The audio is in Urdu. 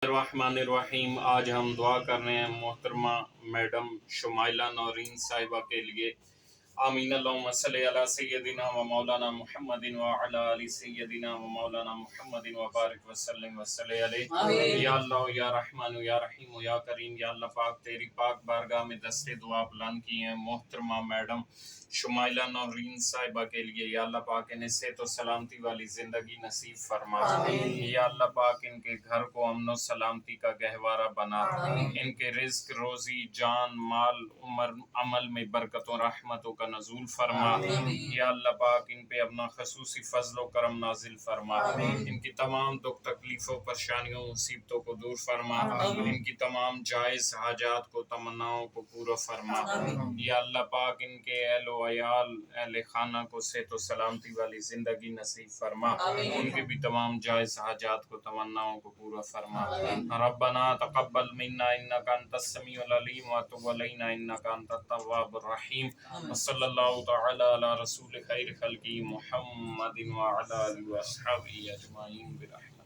الرحمن الرحیم۔ آج ہم دعا کر رہے ہیں محترمہ میڈم شمائلہ نورین صاحبہ کے لیے۔ آمین اللہم صلی علی سیدنا و مولانا محمد وعلی آل سیدنا و مولانا محمد وبارک وسلم وصلی علیہ۔ یا اللہ یا رحمان یا رحیم یا کریم، یا اللہ پاک تیری پاک بارگاہ میں دست دعا بلند کی ہیں محترمہ میڈم شمائلہ نورین صاحبہ کے لیے۔ یا اللہ پاک انہیں صحت و سلامتی والی زندگی نصیب فرما۔ یا اللہ پاک ان کے گھر کو امن و سلامتی کا گہوارہ بنا۔ ان کے رزق، روزی، جان، مال، عمر، عمل میں برکت و رحمتوں کا نزول فرما۔ یا اللہ پاک ان پہ اپنا خصوصی فضل و کرم نازل فرما۔ ان کی تمام دکھ تکلیفوں، پریشانیوں، مصیبتوں کو دور فرما۔ ان کی تمام جائز حاجات کو، تمناؤں کو پورا فرما۔ یا اللہ پاک ان کے اہل و عیال، اہل خانہ کو صحت و سلامتی والی زندگی نصیب فرما۔ ان کے بھی تمام جائز حاجات کو، تمناؤں کو پورا فرما۔ ربنا تقبل منا انک انت السمیع العلیم وتب علینا انک انت التواب الرحیم۔ وصلی اللہ تعالی علی رسول خیر خلقہ محمد وعلی آلہ واصحابہ اجمعین برحمتہ۔